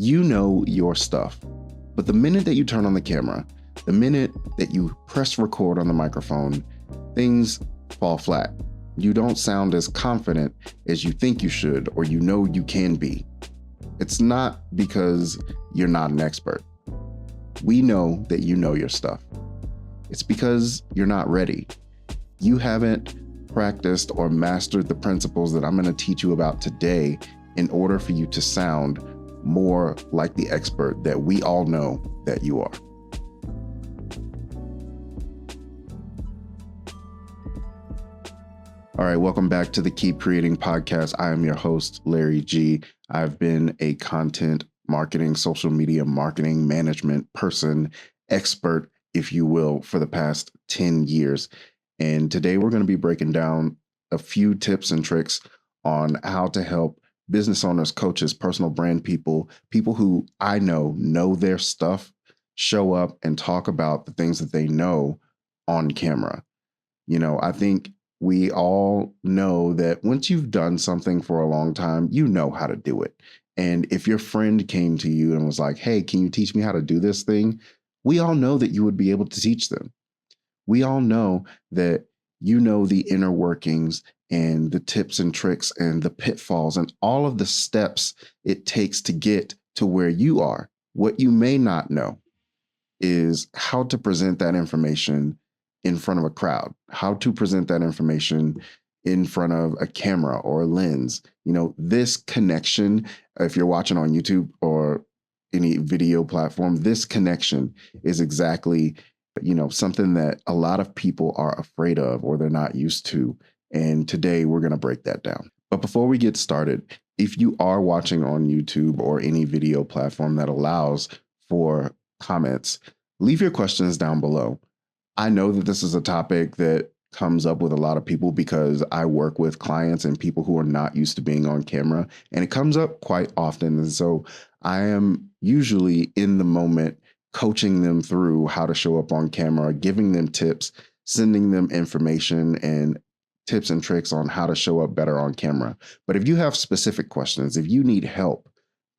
You know your stuff. But the minute that you turn on the camera, the minute that you press record on the microphone, things fall flat. You don't sound as confident as you think you should or you know you can be. It's not because you're not an expert. We know that you know your stuff. It's because you're not ready. You haven't practiced or mastered the principles that I'm going to teach you about today in order for you to sound more like the expert that we all know that you are. All right, welcome back to the Keep Creating podcast. I am your host, Larry G. I've been a content marketing, social media marketing management person, expert, if you will, for the past 10 years. And today we're going to be breaking down a few tips and tricks on how to help business owners, coaches, personal brand people who I know their stuff, show up and talk about the things that they know on camera. I think we all know that once you've done something for a long time, you know how to do it. And if your friend came to you and was like, hey, can you teach me how to do this thing? We all know that you would be able to teach them. We all know that you know the inner workings and the tips and tricks and the pitfalls and all of the steps it takes to get to where you are. What you may not know is how to present that information in front of a crowd, how to present that information in front of a camera or a lens. This connection, if you're watching on YouTube or any video platform, this connection is exactly, something that a lot of people are afraid of or they're not used to. And today we're going to break that down. But before we get started, if you are watching on YouTube or any video platform that allows for comments, leave your questions down below. I know that this is a topic that comes up with a lot of people because I work with clients and people who are not used to being on camera, and it comes up quite often. And so I am usually in the moment coaching them through how to show up on camera, giving them tips, sending them information and tips and tricks on how to show up better on camera. But if you have specific questions, if you need help,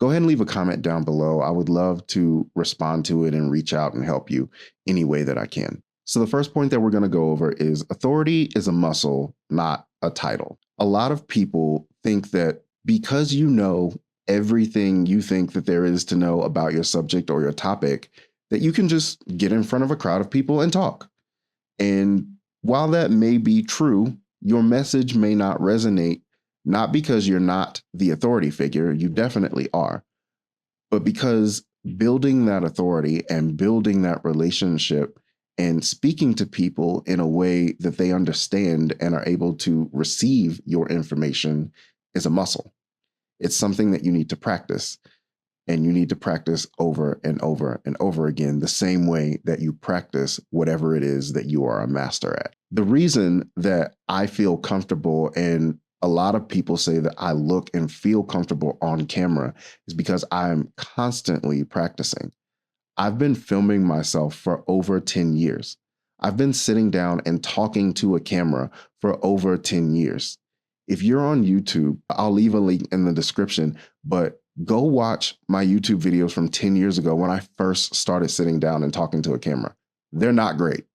go ahead and leave a comment down below. I would love to respond to it and reach out and help you any way that I can. So the first point that we're going to go over is authority is a muscle, not a title. A lot of people think that because you know everything you think that there is to know about your subject or your topic, that you can just get in front of a crowd of people and talk. And while that may be true, your message may not resonate, not because you're not the authority figure, you definitely are, but because building that authority and building that relationship and speaking to people in a way that they understand and are able to receive your information is a muscle. It's something that you need to practice, and you need to practice over and over and over again, the same way that you practice whatever it is that you are a master at. The reason that I feel comfortable, and a lot of people say that I look and feel comfortable on camera, is because I'm constantly practicing. I've been filming myself for over 10 years. I've been sitting down and talking to a camera for over 10 years. If you're on YouTube, I'll leave a link in the description, but go watch my YouTube videos from 10 years ago when I first started sitting down and talking to a camera. They're not great.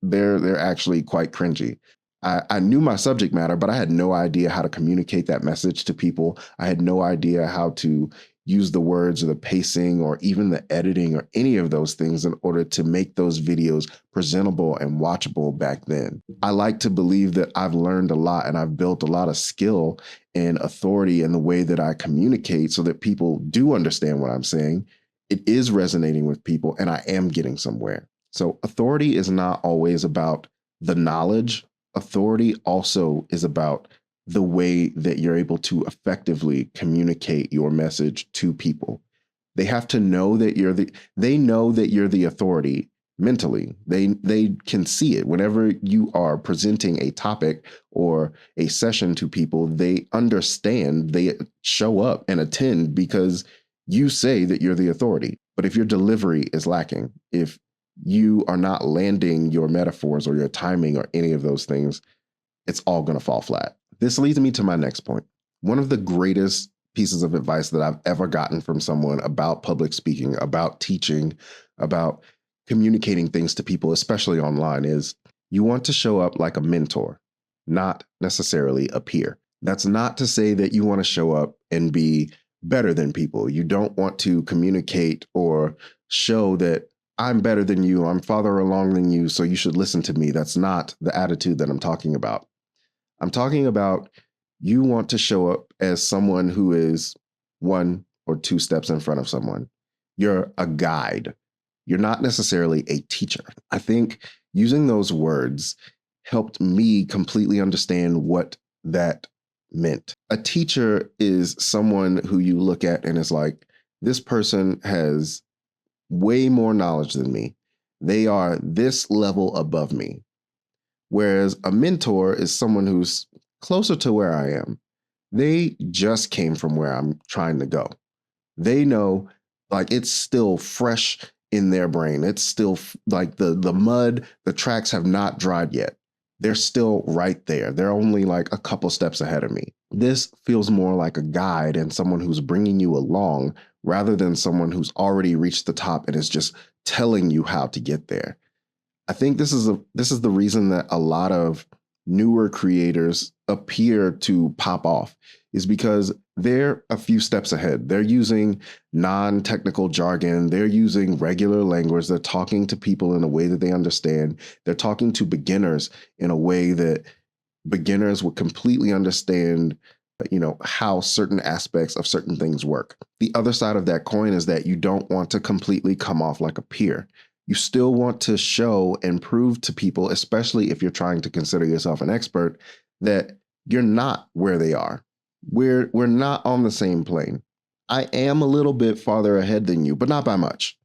They're actually quite cringy. I knew my subject matter, but I had no idea how to communicate that message to people. I had no idea how to use the words or the pacing or even the editing or any of those things in order to make those videos presentable and watchable back then. I like to believe that I've learned a lot and I've built a lot of skill and authority in the way that I communicate so that people do understand what I'm saying. It is resonating with people and I am getting somewhere. So authority is not always about the knowledge. Authority also is about the way that you're able to effectively communicate your message to people. They have to know that they know that you're the authority mentally. They can see it. Whenever you are presenting a topic or a session to people, they understand, they show up and attend because you say that you're the authority. But if your delivery is lacking, if you are not landing your metaphors or your timing or any of those things, it's all going to fall flat. This leads me to my next point. One of the greatest pieces of advice that I've ever gotten from someone about public speaking, about teaching, about communicating things to people, especially online, is you want to show up like a mentor, not necessarily a peer. That's not to say that you want to show up and be better than people. You don't want to communicate or show that I'm better than you, I'm farther along than you, so you should listen to me. That's not the attitude that I'm talking about. I'm talking about you want to show up as someone who is one or two steps in front of someone. You're a guide. You're not necessarily a teacher. I think using those words helped me completely understand what that meant. A teacher is someone who you look at and is like, this person has way more knowledge than me. They are this level above me. Whereas a mentor is someone who's closer to where I am. They just came from where I'm trying to go. They know, like, it's still fresh in their brain. It's still like the mud, the tracks have not dried yet. They're still right there. They're only like a couple steps ahead of me. This feels more like a guide and someone who's bringing you along rather than someone who's already reached the top and is just telling you how to get there. I think this is the reason that a lot of newer creators appear to pop off is because they're a few steps ahead. They're using non-technical jargon, they're using regular language, they're talking to people in a way that they understand. They're talking to beginners in a way that beginners would completely understand, how certain aspects of certain things work. The other side of that coin is that you don't want to completely come off like a peer. You still want to show and prove to people, especially if you're trying to consider yourself an expert, that you're not where they are. We're not on the same plane. I am a little bit farther ahead than you, but not by much.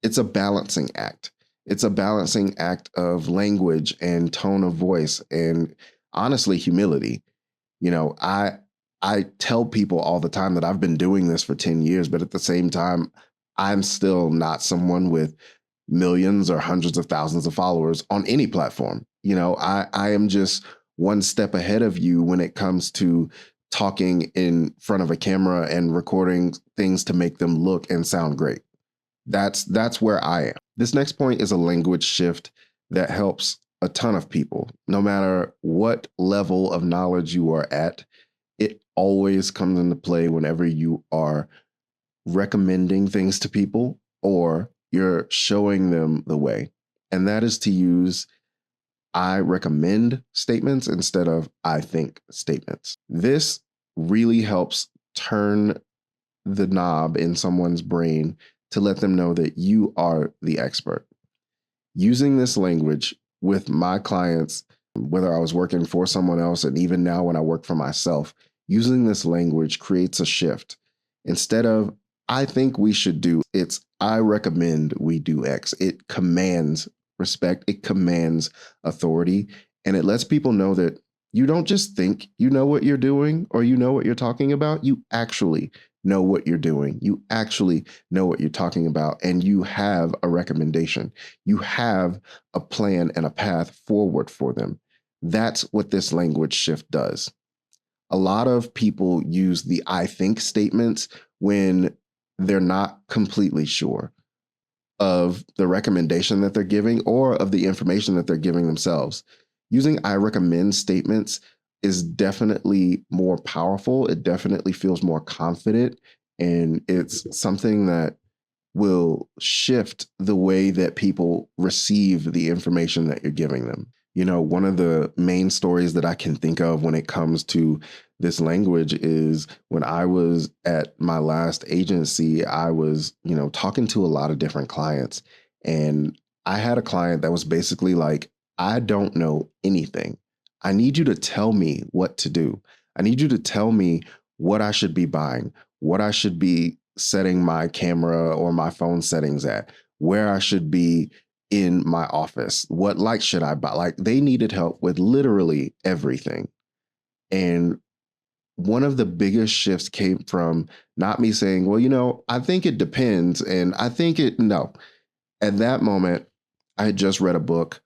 It's a balancing act. It's a balancing act of language and tone of voice and honestly humility. I tell people all the time that I've been doing this for 10 years, but at the same time, I'm still not someone with millions or hundreds of thousands of followers on any platform. I am just one step ahead of you when it comes to talking in front of a camera and recording things to make them look and sound great. That's where I am. This next point is a language shift that helps a ton of people. No matter what level of knowledge you are at, it always comes into play whenever you are recommending things to people or you're showing them the way. And that is to use I recommend statements instead of I think statements. This really helps turn the knob in someone's brain to let them know that you are the expert. Using this language with my clients, whether I was working for someone else and even now when I work for myself, using this language creates a shift. Instead of I think we should do, it's I recommend we do X. It commands respect, it commands authority, and it lets people know that you don't just think you know what you're doing or you know what you're talking about. You actually know what you're doing. You actually know what you're talking about, and you have a recommendation. You have a plan and a path forward for them. That's what this language shift does. A lot of people use the I think statements when they're not completely sure of the recommendation that they're giving or of the information that they're giving themselves. Using I recommend statements is definitely more powerful. It definitely feels more confident. And it's something that will shift the way that people receive the information that you're giving them. One of the main stories that I can think of when it comes to this language is when I was at my last agency, I was, talking to a lot of different clients. And I had a client that was basically like, I don't know anything. I need you to tell me what to do. I need you to tell me what I should be buying, what I should be setting my camera or my phone settings at, where I should be in my office, what light should I buy? Like they needed help with literally everything. And one of the biggest shifts came from not me saying, well, I think it depends. And I think no. At that moment, I had just read a book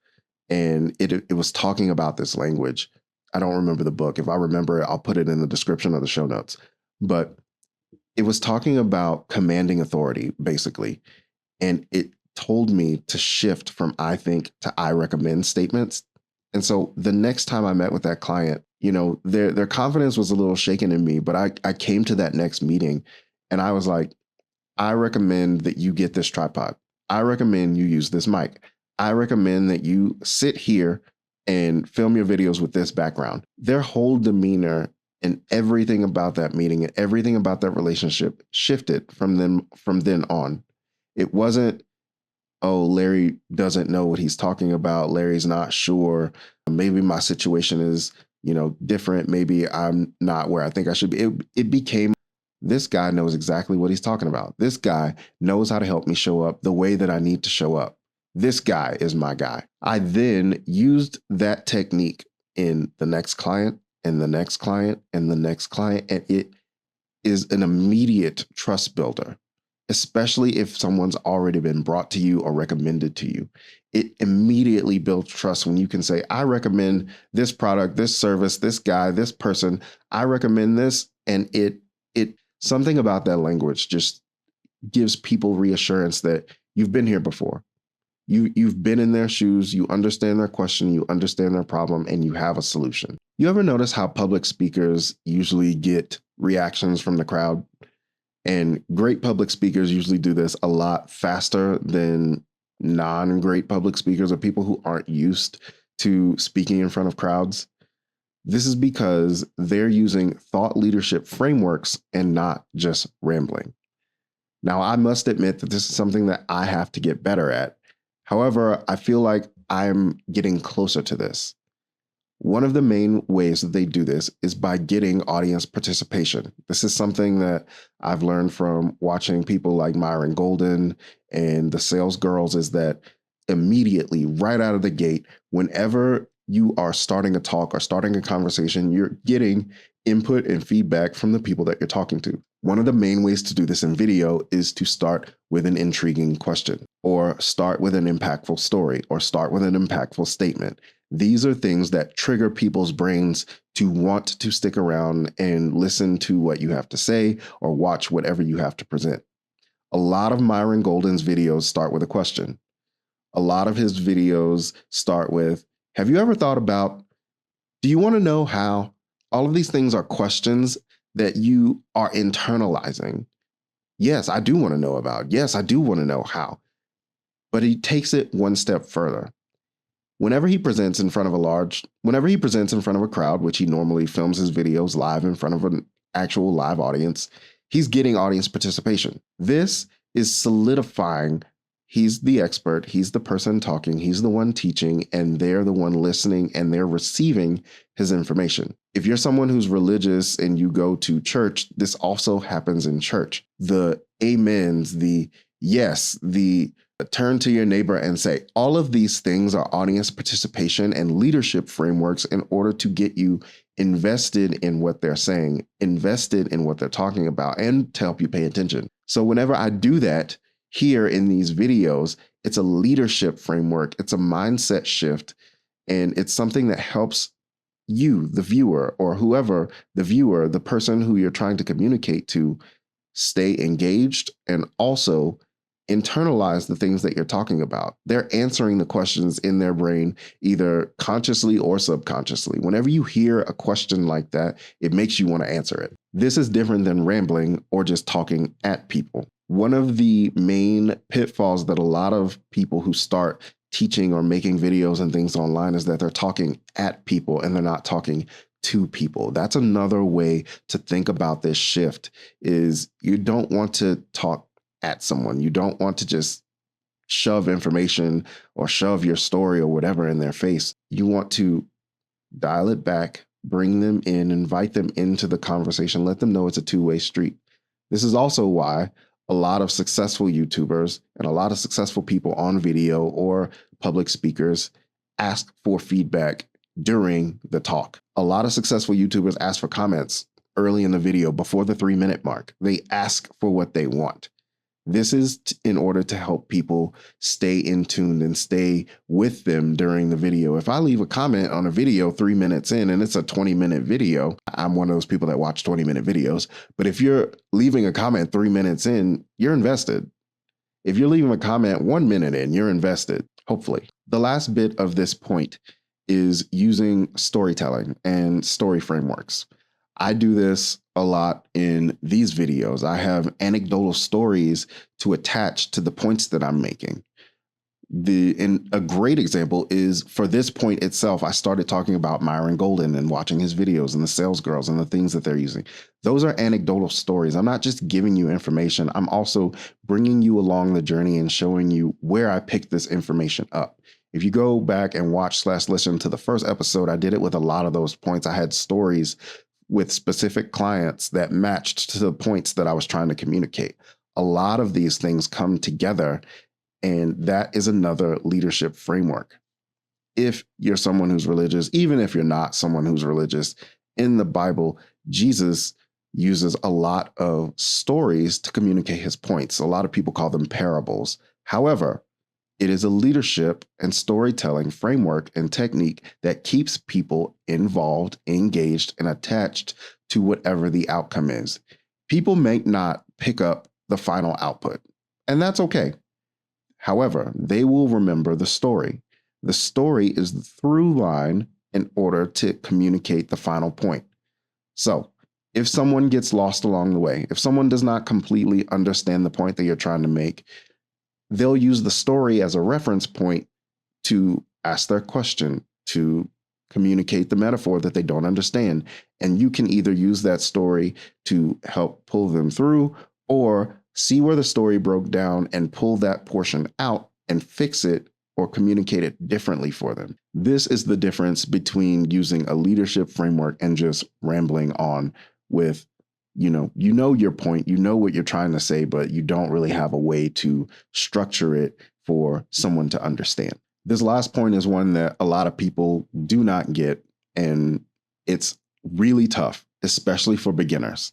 and it was talking about this language. I don't remember the book. If I remember it, I'll put it in the description of the show notes. but it was talking about commanding authority, basically. And it told me to shift from I think to I recommend statements. And so the next time I met with that client, their confidence was a little shaken in me, but I came to that next meeting and I was like, I recommend that you get this tripod. I recommend you use this mic. I recommend that you sit here and film your videos with this background. Their whole demeanor and everything about that meeting and everything about that relationship shifted from then on. It wasn't, oh, Larry doesn't know what he's talking about. Larry's not sure. Maybe my situation is, different. Maybe I'm not where I think I should be. It became, this guy knows exactly what he's talking about. This guy knows how to help me show up the way that I need to show up. This guy is my guy. I then used that technique in the next client and the next client and the next client. And it is an immediate trust builder, especially if someone's already been brought to you or recommended to you. It immediately builds trust when you can say, I recommend this product, this service, this guy, this person. I recommend this. And it something about that language just gives people reassurance that you've been here before. You've been in their shoes, you understand their question, you understand their problem, and you have a solution. You ever notice how public speakers usually get reactions from the crowd? And great public speakers usually do this a lot faster than non-great public speakers or people who aren't used to speaking in front of crowds. This is because they're using thought leadership frameworks and not just rambling. Now, I must admit that this is something that I have to get better at. However, I feel like I'm getting closer to this. One of the main ways that they do this is by getting audience participation. This is something that I've learned from watching people like Myron Golden and the Sales Girls, is that immediately, right out of the gate, whenever you are starting a talk or starting a conversation, you're getting input and feedback from the people that you're talking to. One of the main ways to do this in video is to start with an intriguing question, or start with an impactful story, or start with an impactful statement. These are things that trigger people's brains to want to stick around and listen to what you have to say or watch whatever you have to present. A lot of Myron Golden's videos start with a question. A lot of his videos start with, have you ever thought about, do you want to know how? All of these things are questions that you are internalizing. Yes, I do want to know about. Yes, I do want to know how. But he takes it one step further. Whenever he presents in front of a crowd, which he normally films his videos live in front of an actual live audience, he's getting audience participation. This is solidifying he's the expert, he's the person talking, he's the one teaching, and they're the one listening, and they're receiving his information. If you're someone who's religious and you go to church, this also happens in church. The amens, the yes, the turn to your neighbor and say, all of these things are audience participation and leadership frameworks in order to get you invested in what they're saying, invested in what they're talking about, and to help you pay attention. So whenever I do that here in these videos, it's a leadership framework, it's a mindset shift, and it's something that helps you, the viewer, or whoever the viewer, the person who you're trying to communicate to, stay engaged and also internalize the things that you're talking about. They're answering the questions in their brain, either consciously or subconsciously. Whenever you hear a question like that, it makes you want to answer it. This is different than rambling or just talking at people. One of the main pitfalls that a lot of people who start teaching or making videos and things online is that they're talking at people and they're not talking to people. That's another way to think about this shift, is you don't want to talk at someone. You don't want to just shove information or shove your story or whatever in their face. You want to dial it back, bring them in, invite them into the conversation, let them know it's a two-way street. This is also why a lot of successful YouTubers and a lot of successful people on video or public speakers ask for feedback during the talk. A lot of successful YouTubers ask for comments early in the video before the 3-minute mark. They ask for what they want. This is in order to help people stay in tune and stay with them during the video. If I leave a comment on a video 3 minutes in and it's a 20-minute video, I'm one of those people that watch 20-minute videos. But if you're leaving a comment 3 minutes in, you're invested. If you're leaving a comment 1 minute in, you're invested, hopefully. The last bit of this point is using storytelling and story frameworks. I do this a lot in these videos. I have anecdotal stories to attach to the points that I'm making. And a great example is for this point itself, I started talking about Myron Golden and watching his videos and the sales girls and the things that they're using. Those are anecdotal stories. I'm not just giving you information. I'm also bringing you along the journey and showing you where I picked this information up. If you go back and watch/listen to the first episode, I did it with a lot of those points. I had stories with specific clients that matched to the points that I was trying to communicate. A lot of these things come together, and that is another leadership framework. If you're someone who's religious, even if you're not someone who's religious, in the Bible, Jesus uses a lot of stories to communicate his points. A lot of people call them parables. However, it is a leadership and storytelling framework and technique that keeps people involved, engaged, and attached to whatever the outcome is. People may not pick up the final output, and that's okay. However, they will remember the story. The story is the through line in order to communicate the final point. So, if someone gets lost along the way, if someone does not completely understand the point that you're trying to make, they'll use the story as a reference point to ask their question, to communicate the metaphor that they don't understand. And you can either use that story to help pull them through or see where the story broke down and pull that portion out and fix it or communicate it differently for them. This is the difference between using a leadership framework and just rambling on with you know your point, you know what you're trying to say, but you don't really have a way to structure it for someone to understand. This last point is one that a lot of people do not get, and it's really tough, especially for beginners.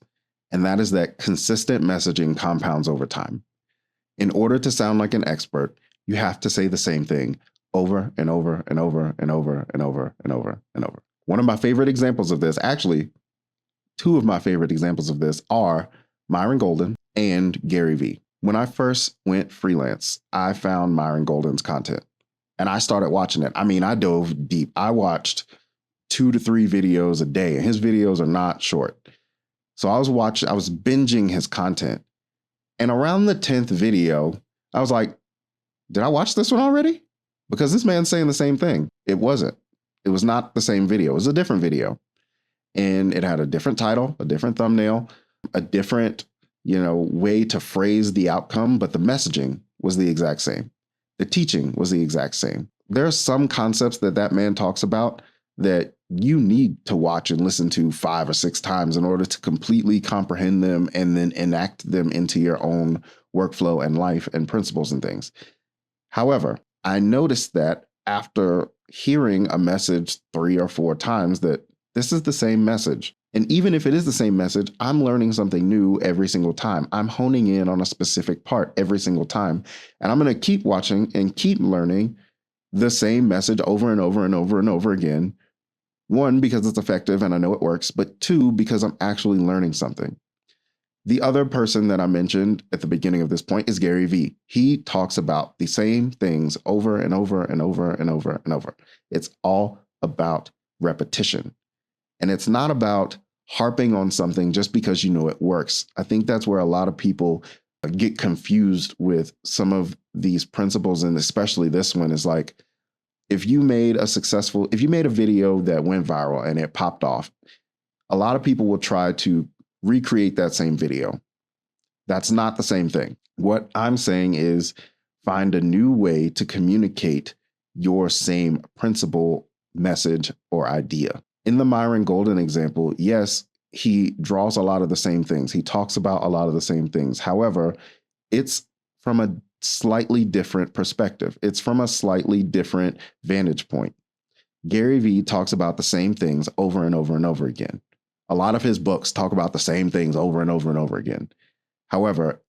And that is that consistent messaging compounds over time. In order to sound like an expert, you have to say the same thing over and over and over and over and over and over and over. One of my favorite examples of this, actually, two of my favorite examples of this are Myron Golden and Gary Vee. When I first went freelance, I found Myron Golden's content and I started watching it. I mean, I dove deep. I watched 2 to 3 videos a day, and his videos are not short. So I was binging his content. And around the 10th video, I was like, did I watch this one already? Because this man's saying the same thing. It wasn't. It was not the same video. It was a different video. And it had a different title, a different thumbnail, a different, way to phrase the outcome, but the messaging was the exact same. The teaching was the exact same. There are some concepts that man talks about that you need to watch and listen to 5 or 6 times in order to completely comprehend them and then enact them into your own workflow and life and principles and things. However, I noticed that after hearing a message 3 or 4 times that this is the same message. And even if it is the same message, I'm learning something new every single time. I'm honing in on a specific part every single time. And I'm going to keep watching and keep learning the same message over and over and over and over again. 1, because it's effective and I know it works, but 2, because I'm actually learning something. The other person that I mentioned at the beginning of this point is Gary Vee. He talks about the same things over and over and over and over and over. It's all about repetition. And it's not about harping on something just because you know it works. I think that's where a lot of people get confused with some of these principles. And especially this one is like, if you made a video that went viral and it popped off, a lot of people will try to recreate that same video. That's not the same thing. What I'm saying is find a new way to communicate your same principle, message, or idea. In the Myron Golden example, yes, he draws a lot of the same things. He talks about a lot of the same things. However, it's from a slightly different perspective. It's from a slightly different vantage point. Gary Vee talks about the same things over and over and over again. A lot of his books talk about the same things over and over and over again. However,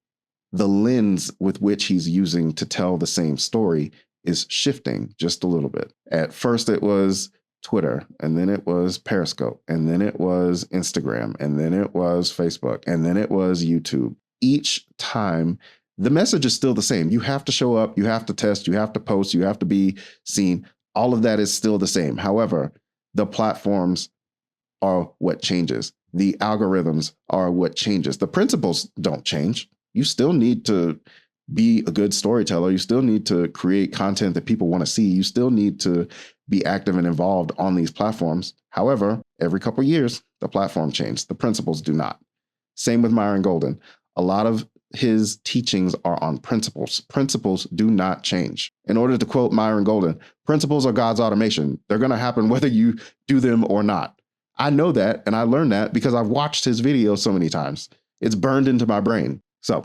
the lens with which he's using to tell the same story is shifting just a little bit. At first, it was Twitter, and then it was Periscope, and then it was Instagram, and then it was Facebook, and then it was YouTube. Each time, the message is still the same. You have to show up, you have to test, you have to post, you have to be seen. All of that is still the same. However, the platforms are what changes. The algorithms are what changes. The principles don't change. You still need to be a good storyteller. You still need to create content that people want to see. You still need to be active and involved on these platforms. However, every couple of years, the platform changes. The principles do not. Same with Myron Golden. A lot of his teachings are on principles. Principles do not change. In order to quote Myron Golden, principles are God's automation. They're going to happen whether you do them or not. I know that, and I learned that because I've watched his videos so many times. It's burned into my brain. So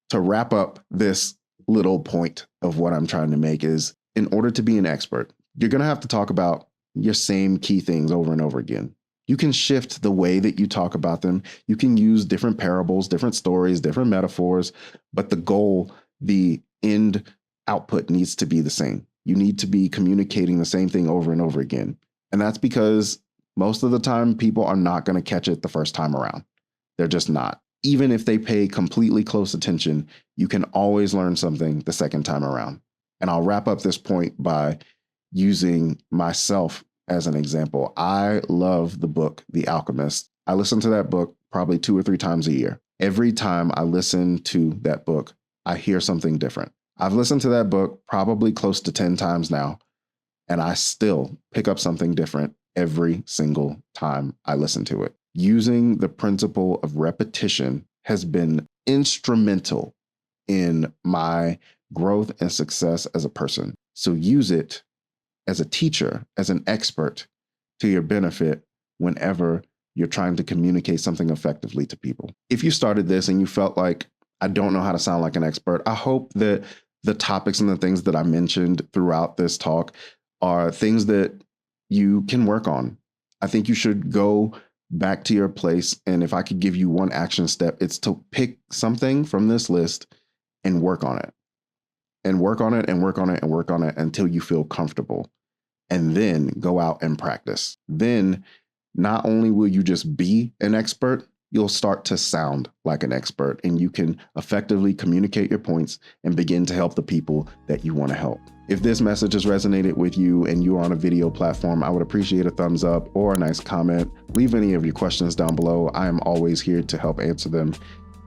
to wrap up this little point of what I'm trying to make is, in order to be an expert, you're going to have to talk about your same key things over and over again. You can shift the way that you talk about them. You can use different parables, different stories, different metaphors, but the goal, the end output needs to be the same. You need to be communicating the same thing over and over again. And that's because most of the time, people are not going to catch it the first time around. They're just not. Even if they pay completely close attention, you can always learn something the second time around. And I'll wrap up this point by using myself as an example. I love the book, The Alchemist. I listen to that book probably 2 or 3 times a year. Every time I listen to that book, I hear something different. I've listened to that book probably close to 10 times now, and I still pick up something different every single time I listen to it. Using the principle of repetition has been instrumental in my growth and success as a person. So use it as a teacher, as an expert, to your benefit whenever you're trying to communicate something effectively to people. If you started this and you felt like, I don't know how to sound like an expert, I hope that the topics and the things that I mentioned throughout this talk are things that you can work on. I think you should go back to your place. And if I could give you one action step, it's to pick something from this list and work on it. And work on it and work on it and work on it until you feel comfortable. And then go out and practice. Then not only will you just be an expert, you'll start to sound like an expert, and you can effectively communicate your points and begin to help the people that you want to help. If this message has resonated with you and you are on a video platform, I would appreciate a thumbs up or a nice comment. Leave any of your questions down below. I am always here to help answer them.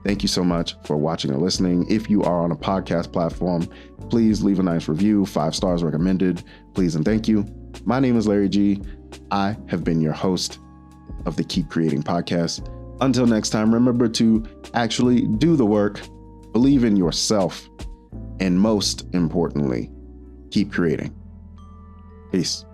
Thank you so much for watching or listening. If you are on a podcast platform, please leave a nice review, 5 stars recommended, please and thank you. My name is Larry G. I have been your host of the Keep Creating podcast. Until next time, remember to actually do the work, believe in yourself, and most importantly, keep creating. Peace.